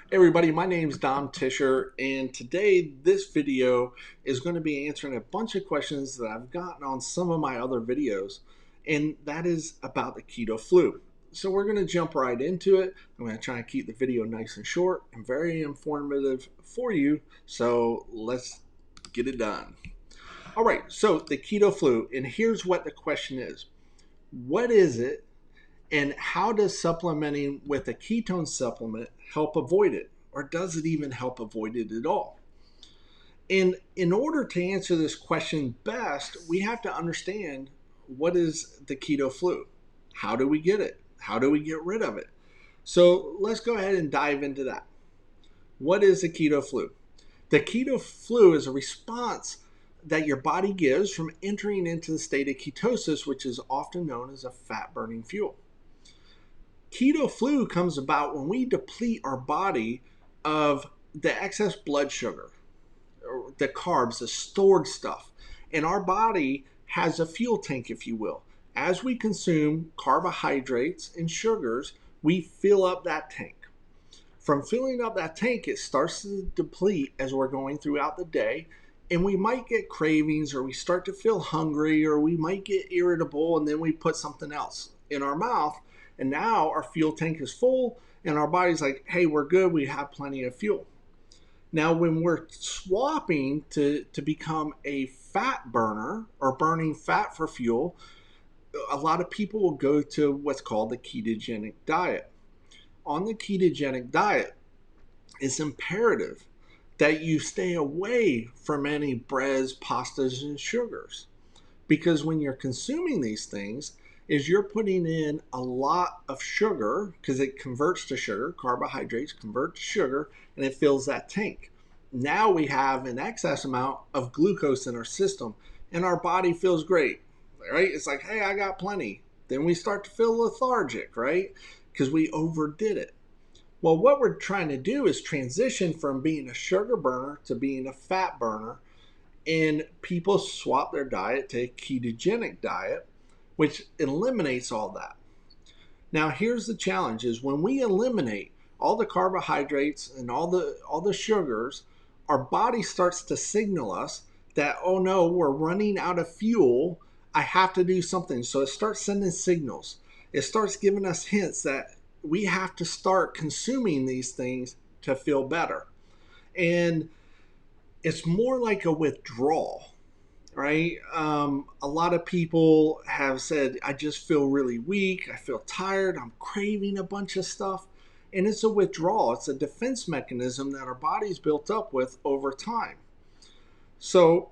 Hey everybody, my name's Dom Tischer, and today this video is going to be answering a bunch of questions that I've gotten on some of my other videos, and that is about the keto flu. So we're going to jump right into it. I'm going to try and keep the video nice and short and very informative for you, so let's get it done. All right, so the keto flu, and here's what the question is. What is it? And how does supplementing with a ketone supplement help avoid it? Or does it even help avoid it at all? And in order to answer this question best, we have to understand what is the keto flu? How do we get it? How do we get rid of it? So let's go ahead and dive into that. What is the keto flu? The keto flu is a response that your body gives from entering into the state of ketosis, which is often known as a fat burning fuel. Keto flu comes about when we deplete our body of the excess blood sugar, or the carbs, the stored stuff. And our body has a fuel tank, if you will. As we consume carbohydrates and sugars, we fill up that tank. From filling up that tank, it starts to deplete as we're going throughout the day. And we might get cravings, or we start to feel hungry, or we might get irritable, and then we put something else in our mouth. And now our fuel tank is full, and our body's like, hey, we're good. We have plenty of fuel. Now, when we're swapping to become a fat burner or burning fat for fuel, a lot of people will go to what's called the ketogenic diet. On the ketogenic diet, it's imperative that you stay away from any breads, pastas, and sugars. Because when you're consuming these things, is you're putting in a lot of sugar because it converts to sugar, carbohydrates convert to sugar, and it fills that tank. Now we have an excess amount of glucose in our system, and our body feels great, right? It's like, hey, I got plenty. Then we start to feel lethargic, right? Because we overdid it. Well, what we're trying to do is transition from being a sugar burner to being a fat burner, and people swap their diet to a ketogenic diet, which eliminates all that. Now, here's the challenge: is when we eliminate all the carbohydrates and all the sugars, our body starts to signal us that, oh no, we're running out of fuel. I have to do something. So it starts sending signals. It starts giving us hints that we have to start consuming these things to feel better. And it's more like a withdrawal, right? A lot of people have said, I just feel really weak. I feel tired. I'm craving a bunch of stuff. And it's a withdrawal. It's a defense mechanism that our body's built up with over time. So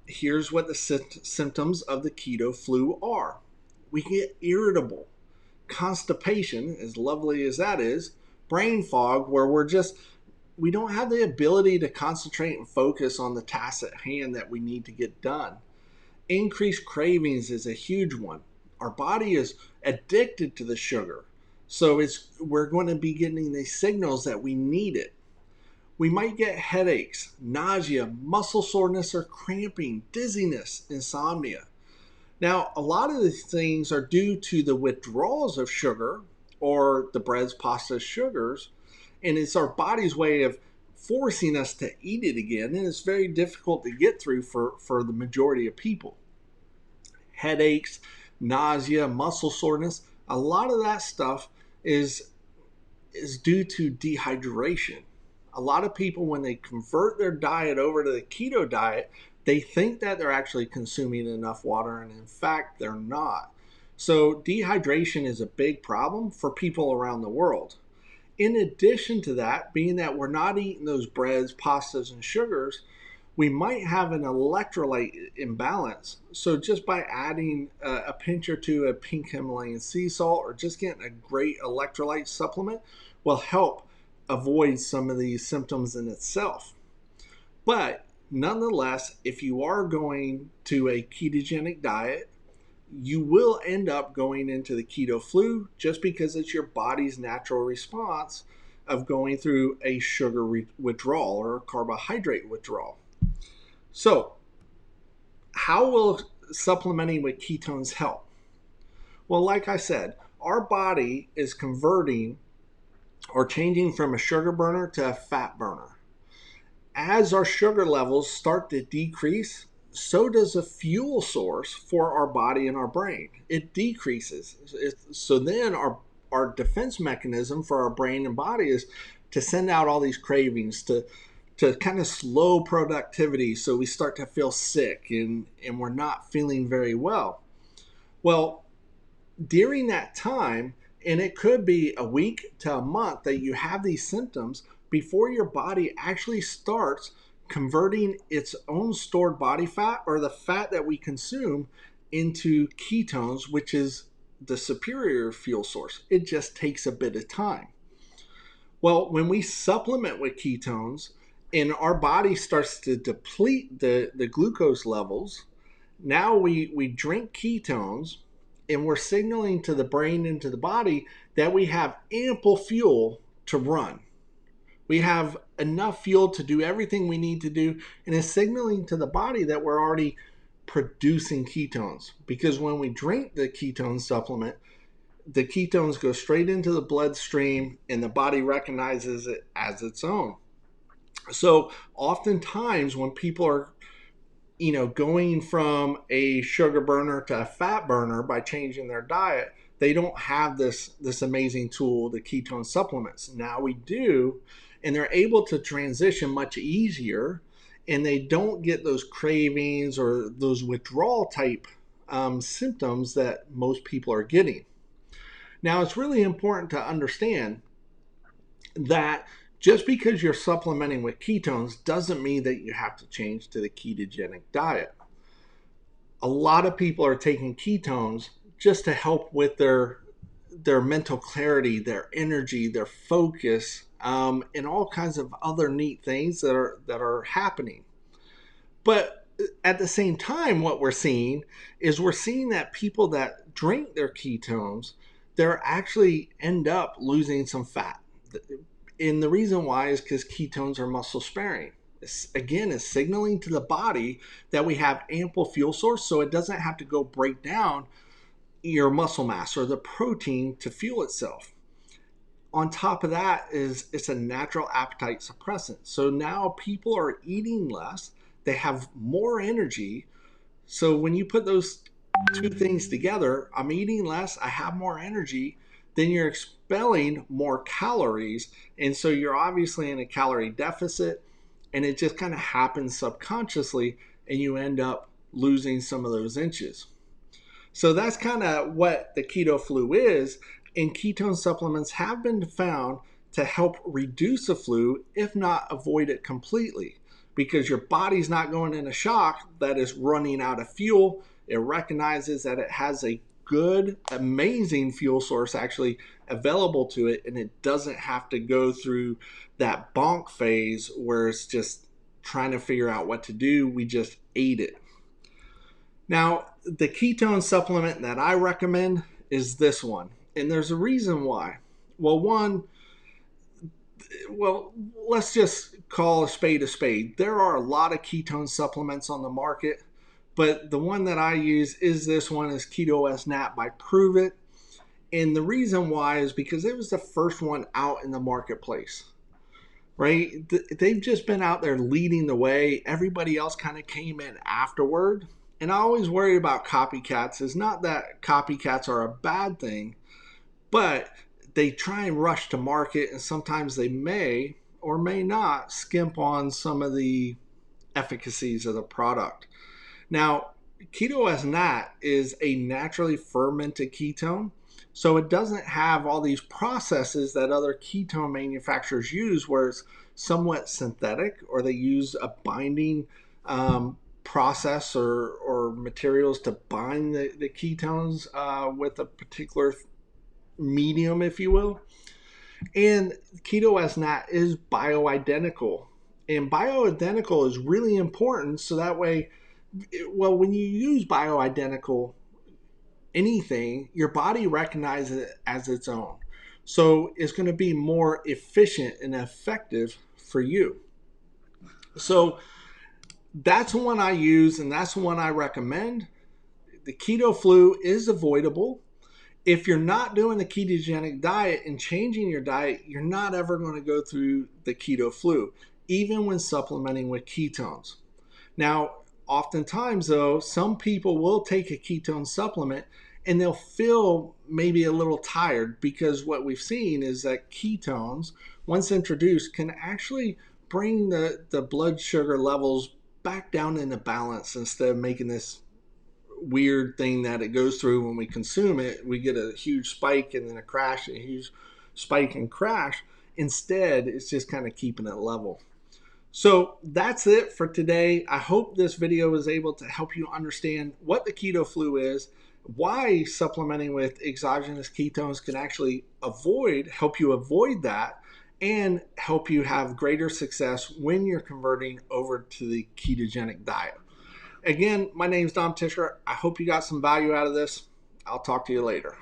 here's what the symptoms of the keto flu are. We get irritable, constipation, as lovely as that is, brain fog, where we don't have the ability to concentrate and focus on the tasks at hand that we need to get done. Increased cravings is a huge one. Our body is addicted to the sugar. So we're going to be getting these signals that we need it. We might get headaches, nausea, muscle soreness or cramping, dizziness, insomnia. Now, a lot of these things are due to the withdrawals of sugar or the breads, pastas, sugars, and it's our body's way of forcing us to eat it again, and it's very difficult to get through for the majority of people. Headaches, nausea, muscle soreness, a lot of that stuff is due to dehydration. A lot of people, when they convert their diet over to the keto diet, they think that they're actually consuming enough water, and in fact, they're not. So, dehydration is a big problem for people around the world. In addition to that, being that we're not eating those breads, pastas, and sugars, we might have an electrolyte imbalance. So, just by adding a pinch or two of pink Himalayan sea salt or just getting a great electrolyte supplement will help avoid some of these symptoms in itself. But nonetheless, if you are going to a ketogenic diet, you will end up going into the keto flu just because it's your body's natural response of going through a sugar withdrawal or a carbohydrate withdrawal. So, how will supplementing with ketones help? Well, like I said, our body is converting or changing from a sugar burner to a fat burner. As our sugar levels start to decrease, so does the fuel source for our body and our brain. It decreases. So then our defense mechanism for our brain and body is to send out all these cravings to kind of slow productivity, so we start to feel sick and we're not feeling very well. Well, during that time, and it could be a week to a month that you have these symptoms before your body actually starts converting its own stored body fat, or the fat that we consume, into ketones, which is the superior fuel source. It just takes a bit of time. Well, when we supplement with ketones and our body starts to deplete the glucose levels, now we drink ketones and we're signaling to the brain and to the body that we have ample fuel to run. We have enough fuel to do everything we need to do, and it's signaling to the body that we're already producing ketones. Because when we drink the ketone supplement, the ketones go straight into the bloodstream and the body recognizes it as its own. So oftentimes when people are going from a sugar burner to a fat burner by changing their diet, they don't have this amazing tool, the ketone supplements. Now we do, and they're able to transition much easier, and they don't get those cravings or those withdrawal type symptoms that most people are getting. Now, it's really important to understand that just because you're supplementing with ketones doesn't mean that you have to change to the ketogenic diet. A lot of people are taking ketones just to help with their mental clarity, their energy, their focus, and all kinds of other neat things that are happening. But at the same time, what we're seeing that people that drink their ketones, they're actually end up losing some fat. And the reason why is because ketones are muscle sparing. Again, it's signaling to the body that we have ample fuel source, so it doesn't have to go break down your muscle mass or the protein to fuel itself. On top of that is it's a natural appetite suppressant. So now people are eating less, they have more energy. So when you put those two things together, I'm eating less, I have more energy, then you're expelling more calories. And so you're obviously in a calorie deficit, and it just kind of happens subconsciously, and you end up losing some of those inches. So that's kind of what the keto flu is. And ketone supplements have been found to help reduce the flu, if not avoid it completely, because your body's not going into shock that is running out of fuel. It recognizes that it has a good, amazing fuel source actually available to it, and it doesn't have to go through that bonk phase where it's just trying to figure out what to do. We just ate it. Now, the ketone supplement that I recommend is this one, and there's a reason why. Well, let's just call a spade a spade. There are a lot of ketone supplements on the market, but the one that I use is this one, is Keto Nat by Prove It. And the reason why is because it was the first one out in the marketplace, right? They've just been out there leading the way. Everybody else kind of came in afterward. And I always worry about copycats. It's not that copycats are a bad thing, but they try and rush to market, and sometimes they may or may not skimp on some of the efficacies of the product. Now, Keto Nat is a naturally fermented ketone, so it doesn't have all these processes that other ketone manufacturers use, where it's somewhat synthetic, or they use a binding process or materials to bind the ketones with a particular medium, if you will. And Keto Nat is bioidentical. And bioidentical is really important, so that way, well, when you use bioidentical anything, your body recognizes it as its own. So it's going to be more efficient and effective for you. So that's the one I use, and that's the one I recommend. The keto flu is avoidable. If you're not doing the ketogenic diet and changing your diet, you're not ever going to go through the keto flu, even when supplementing with ketones. Now, oftentimes, though, some people will take a ketone supplement and they'll feel maybe a little tired, because what we've seen is that ketones, once introduced, can actually bring the blood sugar levels back down into balance instead of making this weird thing that it goes through. When we consume it, we get a huge spike and then a crash, a huge spike and crash. Instead, it's just kind of keeping it level. So that's it for today. I hope this video was able to help you understand what the keto flu is, why supplementing with exogenous ketones can actually help you avoid that, and help you have greater success when you're converting over to the ketogenic diet. Again, my name is Dom Tischer. I hope you got some value out of this. I'll talk to you later.